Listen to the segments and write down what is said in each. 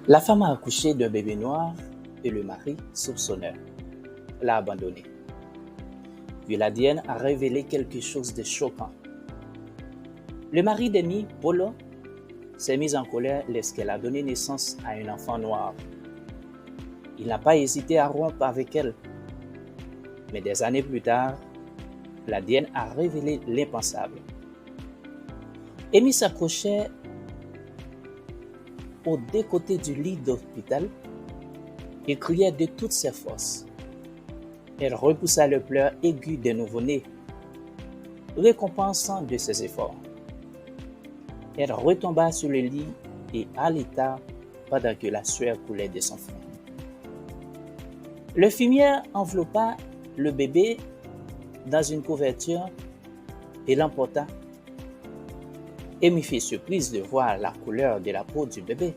La femme a accouché d'un bébé noir et le mari, soupçonneur, l'a abandonné. Puis l'ADN a révélé quelque chose de choquant. Le mari d'Amy, Polo, s'est mis en colère lorsqu'elle a donné naissance à un enfant noir. Il n'a pas hésité à rompre avec elle. Mais des années plus tard, l'ADN a révélé l'impensable. Amy s'approchait aux deux côtés du lit d'hôpital et criait de toutes ses forces. Elle repoussa le pleur aigu des nouveau-nés, récompensant de ses efforts. Elle retomba sur le lit et haleta pendant que la sueur coulait de son front. L'infirmière enveloppa le bébé dans une couverture et l'emporta. Amy fut surprise de voir la couleur de la peau du bébé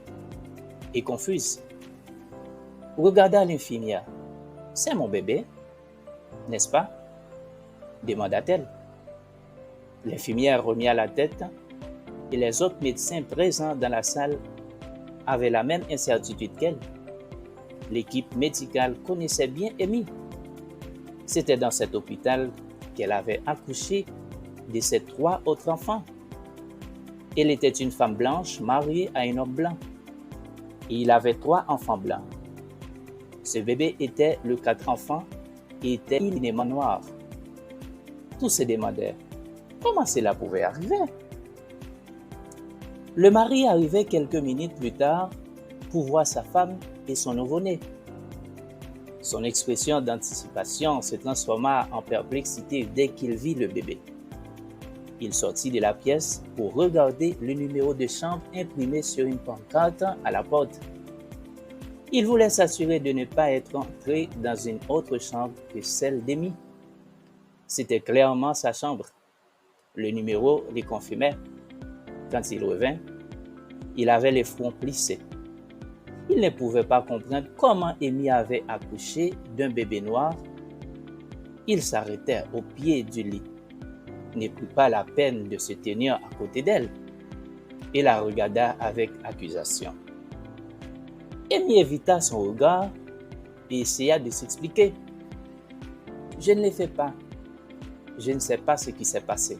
et confuse. Regarda l'infirmière. « C'est mon bébé, n'est-ce pas ?» demanda-t-elle. L'infirmière remit la tête et les autres médecins présents dans la salle avaient la même incertitude qu'elle. L'équipe médicale connaissait bien Amy. C'était dans cet hôpital qu'elle avait accouché de ses 3 autres enfants. Elle était une femme blanche mariée à un homme blanc. Et il avait 3 enfants blancs. Ce bébé était le 4e enfant et était innément noir. Tous se demandaient comment cela pouvait arriver. Le mari arrivait quelques minutes plus tard pour voir sa femme et son nouveau-né. Son expression d'anticipation se transforma en perplexité dès qu'il vit le bébé. Il sortit de la pièce pour regarder le numéro de chambre imprimé sur une pancarte à la porte. Il voulait s'assurer de ne pas être entré dans une autre chambre que celle d'Amy. C'était clairement sa chambre. Le numéro le confirmait. Quand il revint, il avait le front plissé. Il ne pouvait pas comprendre comment Amy avait accouché d'un bébé noir. Il s'arrêtait au pied du lit, ne prit pas la peine de se tenir à côté d'elle et la regarda avec accusation. Amy évita son regard et essaya de s'expliquer. « Je ne l'ai fait pas. Je ne sais pas ce qui s'est passé, »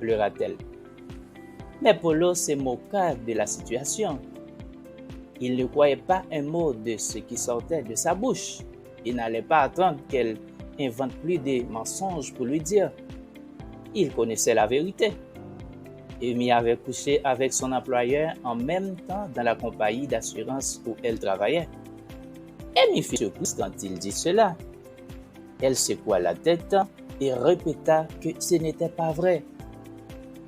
pleura-t-elle. Mais Polo se moqua de la situation. Il ne croyait pas un mot de ce qui sortait de sa bouche. Il n'allait pas attendre qu'elle invente plus de mensonges pour lui dire. Il connaissait la vérité. Amy avait couché avec son employeur en même temps dans la compagnie d'assurance où elle travaillait. Amy fut surprise quand il dit cela. Elle secoua la tête et répéta que ce n'était pas vrai.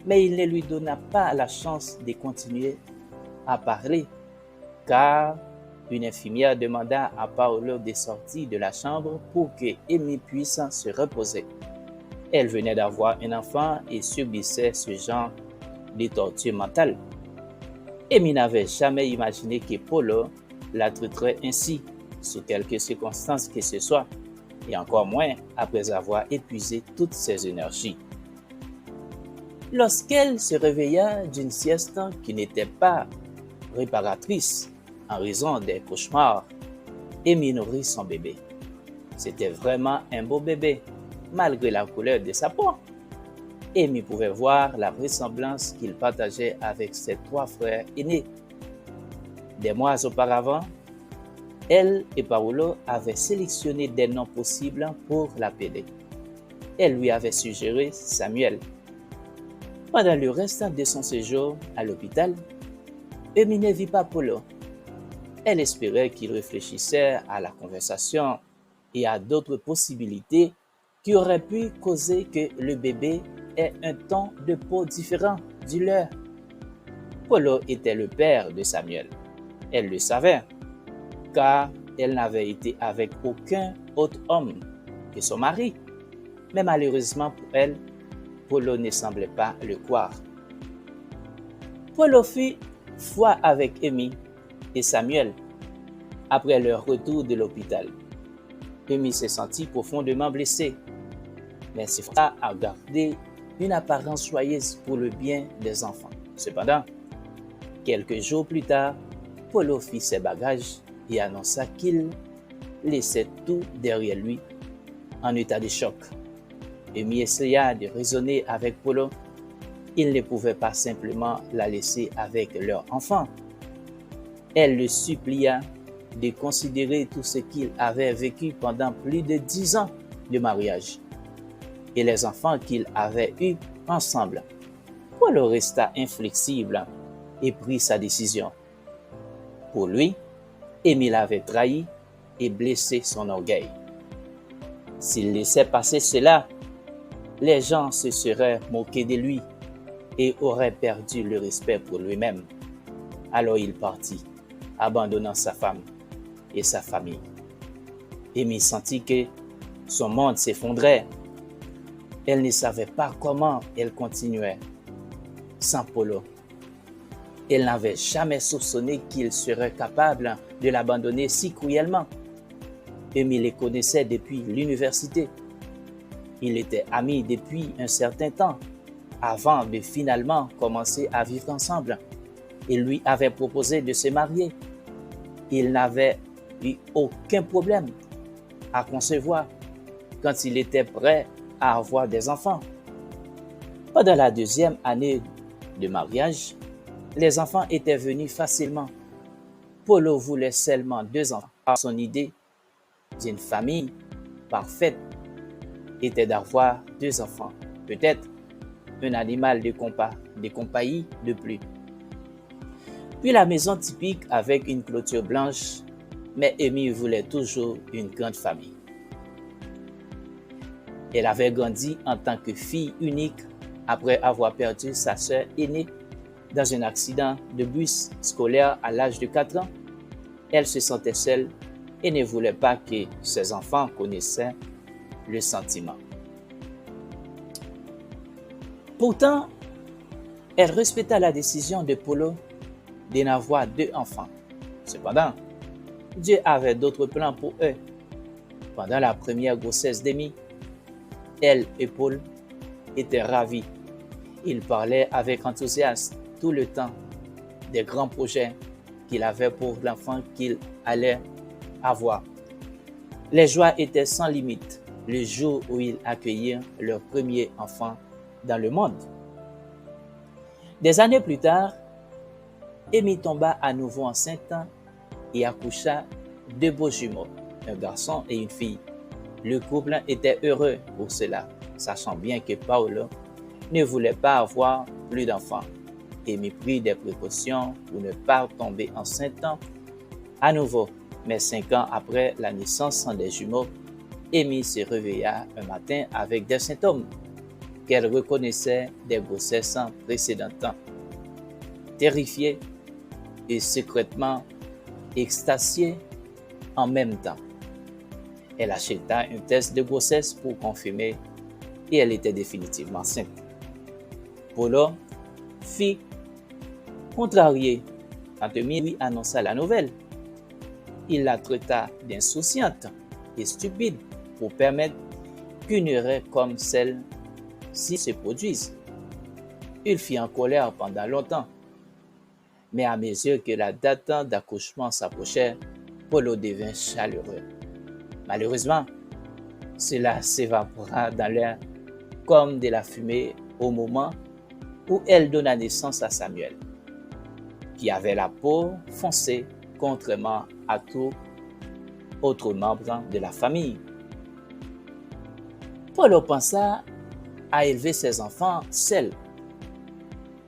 Mais il ne lui donna pas la chance de continuer à parler, car une infirmière demanda à Paolo de sortir de la chambre pour que Amy puisse se reposer. Elle venait d'avoir un enfant et subissait ce genre de torture mentale. Amy n'avait jamais imaginé que Polo la traiterait ainsi, sous quelque circonstance que ce soit, et encore moins après avoir épuisé toutes ses énergies. Lorsqu'elle se réveilla d'une sieste qui n'était pas réparatrice en raison des cauchemars, Amy nourrit son bébé. C'était vraiment un beau bébé, malgré la couleur de sa peau. Amy pouvait voir la ressemblance qu'il partageait avec ses 3 frères aînés. Des mois auparavant, elle et Paolo avaient sélectionné des noms possibles pour l'appeler. Elle lui avait suggéré Samuel. Pendant le reste de son séjour à l'hôpital, Amy ne vit pas Polo. Elle espérait qu'il réfléchissait à la conversation et à d'autres possibilités qui auraient pu causer que le bébé ait un ton de peau différent du leur. Polo était le père de Samuel. Elle le savait, car elle n'avait été avec aucun autre homme que son mari. Mais malheureusement pour elle, Polo ne semblait pas le croire. Polo fut foi avec Amy et Samuel après leur retour de l'hôpital. Amy se sentit profondément blessée, mais se força à garder une apparence joyeuse pour le bien des enfants. Cependant, quelques jours plus tard, Polo fit ses bagages et annonça qu'il laissait tout derrière lui en état de choc. Amy essaya de raisonner avec Polo. Il ne pouvait pas simplement la laisser avec leur enfant. Elle le supplia de considérer tout ce qu'il avait vécu pendant plus de 10 ans de mariage et les enfants qu'ils avaient eus ensemble. Polo resta inflexible et prit sa décision. Pour lui, Amy l'avait trahi et blessé son orgueil. S'il laissait passer cela, les gens se seraient moqués de lui et auraient perdu le respect pour lui-même. Alors il partit, abandonnant sa femme et sa famille. Amy sentit que son monde s'effondrait. Elle ne savait pas comment elle continuait sans Polo. Elle n'avait jamais soupçonné qu'il serait capable de l'abandonner si cruellement. Amy les connaissait depuis l'université. Ils étaient amis depuis un certain temps, avant de finalement commencer à vivre ensemble. Il lui avait proposé de se marier. Il n'avait eu aucun problème à concevoir quand il était prêt à avoir des enfants. Pendant la 2e année de mariage, les enfants étaient venus facilement. Polo voulait seulement 2 enfants. Son idée d'une famille parfaite était d'avoir 2 enfants, peut-être un animal de compagnie de plus. Puis la maison typique avec une clôture blanche, mais Amy voulait toujours une grande famille. Elle avait grandi en tant que fille unique après avoir perdu sa sœur aînée dans un accident de bus scolaire à l'âge de 4 ans. Elle se sentait seule et ne voulait pas que ses enfants connaissaient le sentiment. Pourtant, elle respecta la décision de Polo de n'avoir 2 enfants. Cependant, Dieu avait d'autres plans pour eux. Pendant la première grossesse d'Amy, elle et Paul étaient ravis. Ils parlaient avec enthousiasme tout le temps des grands projets qu'il avait pour l'enfant qu'il allait avoir. Les joies étaient sans limite le jour où ils accueillirent leur premier enfant dans le monde. Des années plus tard, Amy tomba à nouveau enceinte et accoucha 2 beaux jumeaux, un garçon et une fille. Le couple était heureux pour cela, sachant bien que Paolo ne voulait pas avoir plus d'enfants. Amy prit des précautions pour ne pas tomber enceinte à nouveau. Mais 5 ans après la naissance des jumeaux, Amy se réveilla un matin avec des symptômes qu'elle reconnaissait des grossesses précédentes. Terrifiée et secrètement extasiée en même temps, elle acheta un test de grossesse pour confirmer et elle était définitivement enceinte. Polo fut contrarié quand Amy lui annonça la nouvelle. Il la traita d'insouciante et stupide pour permettre qu'une erreur comme celle-ci se produise. Il fut en colère pendant longtemps. Mais à mesure que la date d'accouchement s'approchait, Polo devint chaleureux. Malheureusement, cela s'évapora dans l'air comme de la fumée au moment où elle donna naissance à Samuel, qui avait la peau foncée contrairement à tous autres membres de la famille. Polo pensa à élever ses enfants seul.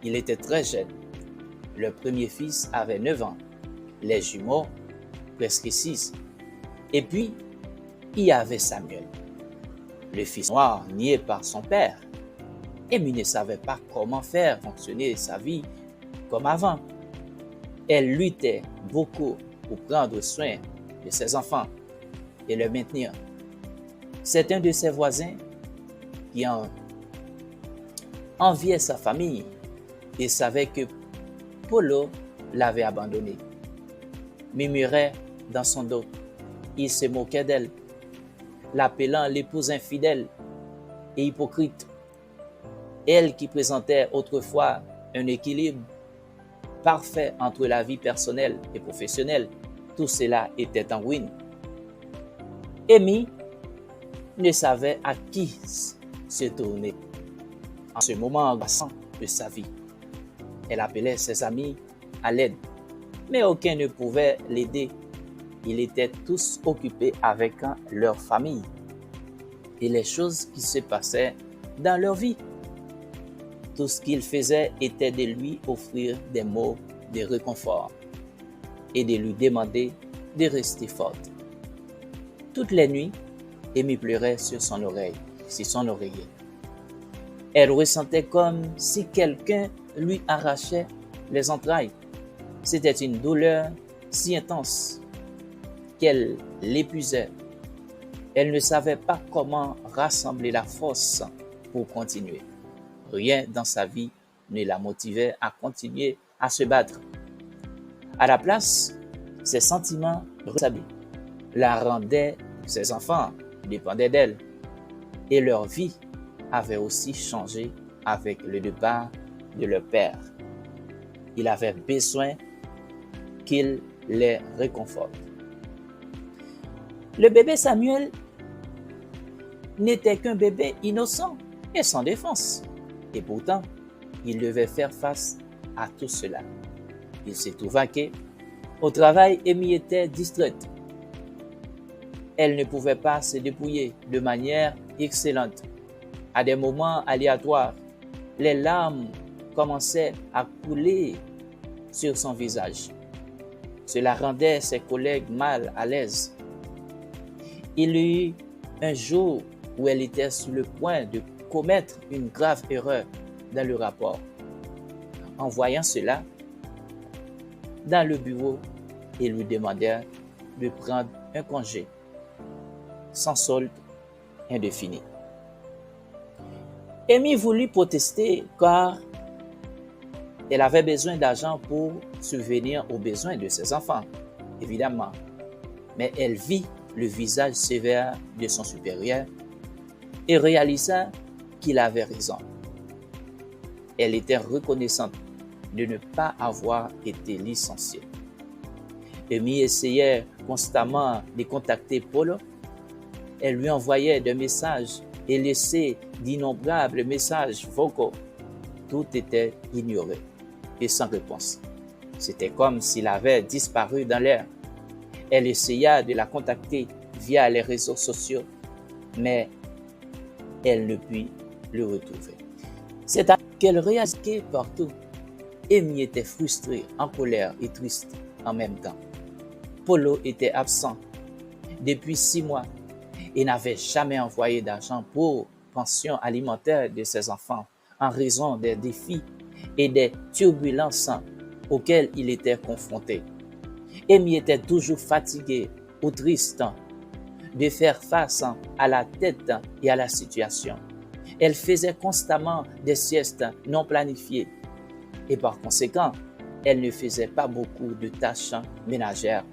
Il était très jeune. Le premier fils avait 9 ans, les jumeaux presque 6. Et puis, il y avait Samuel, le fils noir nié par son père. Amy ne savait pas comment faire fonctionner sa vie comme avant. Elle luttait beaucoup pour prendre soin de ses enfants et les maintenir. C'est un de ses voisins qui enviait sa famille et savait que Polo l'avait abandonné. Murmurait dans son dos. Il se moquait d'elle, l'appelant l'épouse infidèle et hypocrite. Elle qui présentait autrefois un équilibre parfait entre la vie personnelle et professionnelle, tout cela était en ruine. Amy ne savait à qui se tourner en ce moment angoissant de sa vie. Elle appelait ses amis à l'aide, mais aucun ne pouvait l'aider. Ils étaient tous occupés avec leur famille et les choses qui se passaient dans leur vie. Tout ce qu'ils faisaient était de lui offrir des mots de réconfort et de lui demander de rester forte. Toutes les nuits, Amy pleurait sur son oreiller. Elle ressentait comme si quelqu'un lui arrachait les entrailles. C'était une douleur si intense qu'elle l'épuisait. Elle ne savait pas comment rassembler la force pour continuer. Rien dans sa vie ne la motivait à continuer à se battre. À la place, ses sentiments la rendaient, ses enfants dépendaient d'elle et leur vie avait aussi changé avec le départ de leur père. Il avait besoin qu'il les réconforte. Le bébé Samuel n'était qu'un bébé innocent et sans défense. Et pourtant, il devait faire face à tout cela. Il se trouva qu'au travail, Amy était distraite. Elle ne pouvait pas se dépouiller de manière excellente. À des moments aléatoires, les larmes commençaient à couler sur son visage. Cela rendait ses collègues mal à l'aise. Il y eut un jour où elle était sur le point de commettre une grave erreur dans le rapport. En voyant cela, dans le bureau, ils lui demandèrent de prendre un congé sans solde indéfini. Amy voulut protester car elle avait besoin d'argent pour subvenir aux besoins de ses enfants, évidemment. Mais elle vit le visage sévère de son supérieur et réalisa qu'il avait raison. Elle était reconnaissante de ne pas avoir été licenciée. Amy essayait constamment de contacter Paul. Elle lui envoyait des messages et laissait d'innombrables messages vocaux. Tout était ignoré et sans réponse. C'était comme s'il avait disparu dans l'air. Elle essaya de la contacter via les réseaux sociaux, mais elle ne put le retrouver. C'est alors qu'elle réalisa que partout, Amy était frustrée, en colère et triste en même temps. Polo était absent depuis 6 mois et n'avait jamais envoyé d'argent pour pension alimentaire de ses enfants en raison des défis et des turbulences auxquelles il était confronté. Amy était toujours fatiguée ou triste de faire face à la tête et à la situation. Elle faisait constamment des siestes non planifiées et par conséquent, elle ne faisait pas beaucoup de tâches ménagères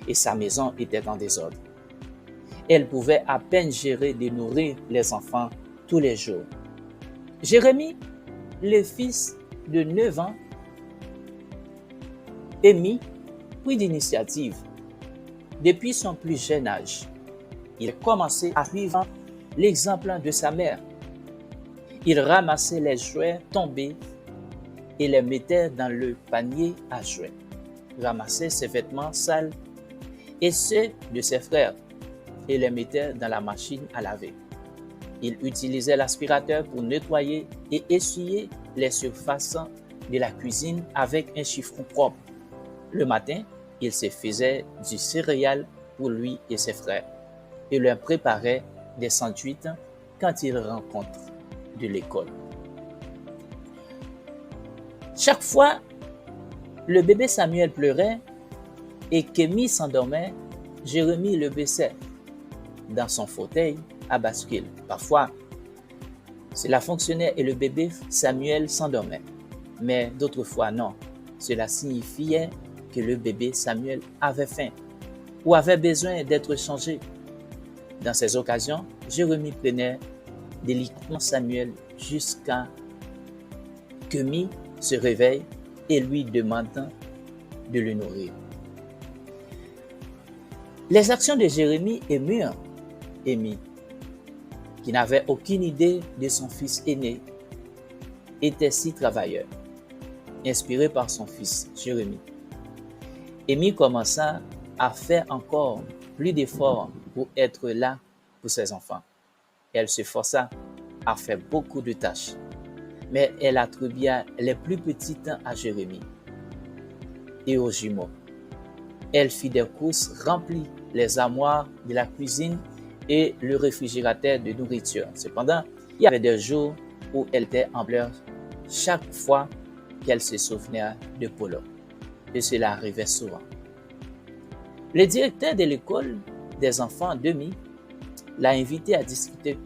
et sa maison était en désordre. Elle pouvait à peine gérer de nourrir les enfants tous les jours. Jérémie, le fils de 9 ans, Amy prit d'initiative. Depuis son plus jeune âge, il commençait à suivre l'exemple de sa mère. Il ramassait les jouets tombés et les mettait dans le panier à jouets, ramassait ses vêtements sales et ceux de ses frères et les mettait dans la machine à laver. Il utilisait l'aspirateur pour nettoyer et essuyer les surfaces de la cuisine avec un chiffon propre. Le matin, il se faisait du céréal pour lui et ses frères et leur préparait des sandwichs quand ils rencontrent de l'école. Chaque fois, le bébé Samuel pleurait et qu'Amy s'endormait, Jérémie le baissait dans son fauteuil à bascule. Parfois, cela fonctionnait et le bébé Samuel s'endormait. Mais d'autres fois, non. Cela signifiait que le bébé Samuel avait faim ou avait besoin d'être changé. Dans ces occasions, Jérémie prenait délicatement Samuel jusqu'à qu'Amy se réveille et lui demandant de le nourrir. Les actions de Jérémie émurent Émi, qui n'avait aucune idée de son fils aîné, était si travailleur, inspiré par son fils Jérémie. Émi commença à faire encore plus d'efforts pour être là pour ses enfants. Elle se força à faire beaucoup de tâches, mais elle attribua les plus petites à Jérémie et aux jumeaux. Elle fit des courses, remplit les armoires de la cuisine et le réfrigérateur de nourriture. Cependant, il y avait des jours où elle était en pleurs chaque fois qu'elle se souvenait de Polo. Et cela arrivait souvent. Le directeur de l'école des enfants d'Émi l'a invité à discuter.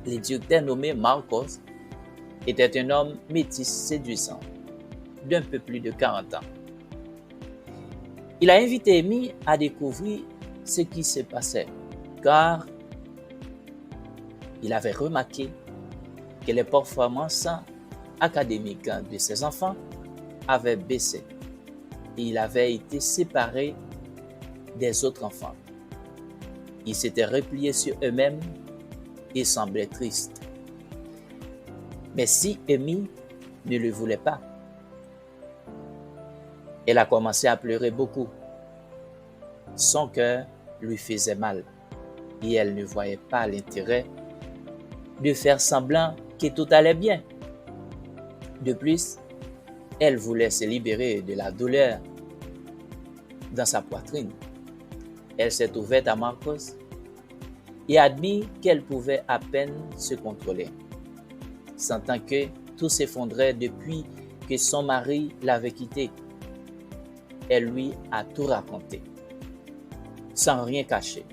Le directeur nommé Marcos était un homme métis séduisant d'un peu plus de 40 ans. Il a invité Émi à découvrir ce qui se passait, car il avait remarqué que les performances académiques de ses enfants avaient baissé et il avait été séparé des autres enfants. Ils s'étaient repliés sur eux-mêmes et semblaient tristes. Mais si Émi ne le voulait pas, elle a commencé à pleurer beaucoup. Son cœur lui faisait mal et elle ne voyait pas l'intérêt de faire semblant que tout allait bien. De plus, elle voulait se libérer de la douleur dans sa poitrine. Elle s'est ouverte à Marcos et admit qu'elle pouvait à peine se contrôler, sentant que tout s'effondrait depuis que son mari l'avait quittée. Elle lui a tout raconté, sans rien cacher.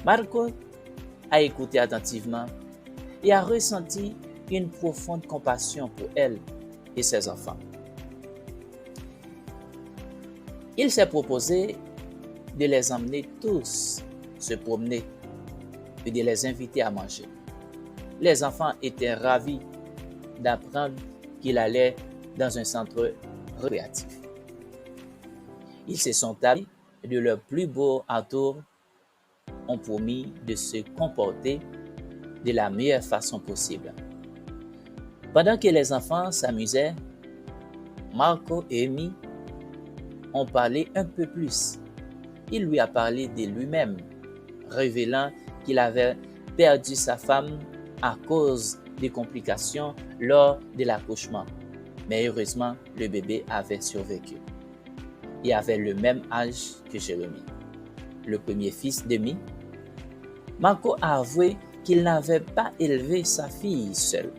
Marcos a écouté attentivement et a ressenti une profonde compassion pour elle et ses enfants. Il s'est proposé de les emmener tous se promener et de les inviter à manger. Les enfants étaient ravis d'apprendre qu'il allait dans un centre récréatif. Ils se sont habillés de leur plus beau atour, ont promis de se comporter de la meilleure façon possible. Pendant que les enfants s'amusaient, Marco et Émi ont parlé un peu plus. Il lui a parlé de lui-même, révélant qu'il avait perdu sa femme à cause des complications lors de l'accouchement. Mais heureusement, le bébé avait survécu. Il avait le même âge que Jérémie, le premier fils d'Émi. Marco a avoué qu'il n'avait pas élevé sa fille seul.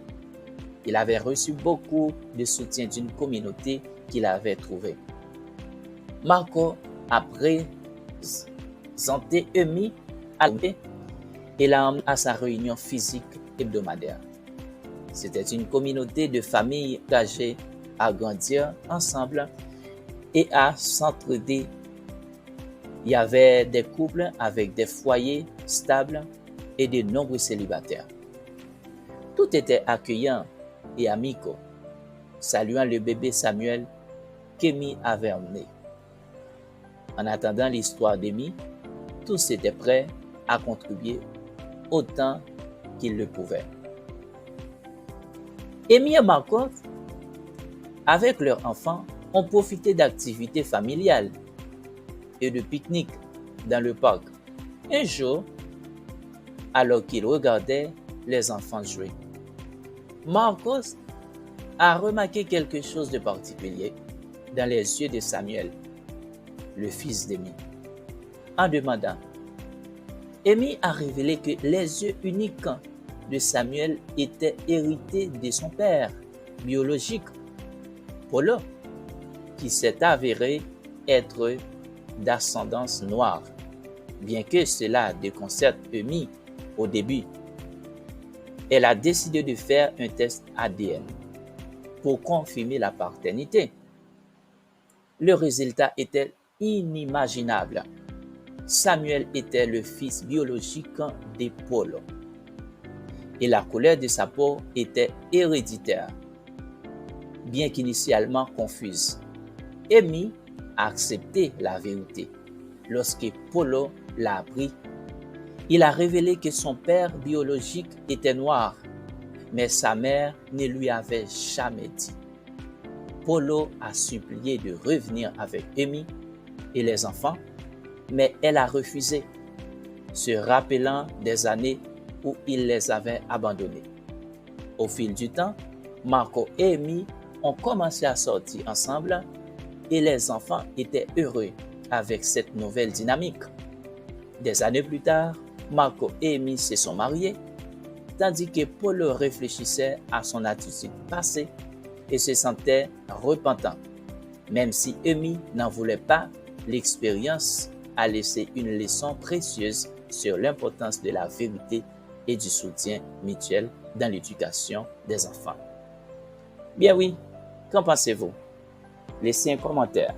Il avait reçu beaucoup de soutien d'une communauté qu'il avait trouvée. Marco a présenté Émi à l'homme et l'a emmené à sa réunion physique hebdomadaire. C'était une communauté de familles engagées à grandir ensemble et à s'entraider. Il y avait des couples avec des foyers stables et de nombreux célibataires. Tout était accueillant et amical, saluant le bébé Samuel qu'Émi avait emmené. En attendant l'histoire d'Émi, tous étaient prêts à contribuer autant qu'ils le pouvaient. Émi et Marco, avec leurs enfants, ont profité d'activités familiales et de pique-niques dans le parc. Un jour, alors qu'ils regardaient les enfants jouer, Marcos a remarqué quelque chose de particulier dans les yeux de Samuel, le fils d'Émi. En demandant, Émi a révélé que les yeux uniques de Samuel étaient hérités de son père biologique, Polo, qui s'est avéré être d'ascendance noire, bien que cela déconcerte Émi au début. Elle a décidé de faire un test ADN pour confirmer la paternité. Le résultat était inimaginable. Samuel était le fils biologique de Polo et la couleur de sa peau était héréditaire. bien qu'initialement confuse. Amy a accepté la vérité. Lorsque Polo l'a appris, il a révélé que son père biologique était noir, mais sa mère ne lui avait jamais dit. Polo a supplié de revenir avec Amy et les enfants, mais elle a refusé, se rappelant des années où il les avait abandonnés. Au fil du temps, Marco et Amy ont commencé à sortir ensemble et les enfants étaient heureux avec cette nouvelle dynamique. Des années plus tard, Marco et Amy se sont mariés, tandis que Polo réfléchissait à son attitude passée et se sentait repentant. Même si Amy n'en voulait pas, l'expérience a laissé une leçon précieuse sur l'importance de la vérité et du soutien mutuel dans l'éducation des enfants. Bien oui, qu'en pensez-vous? Laissez un commentaire.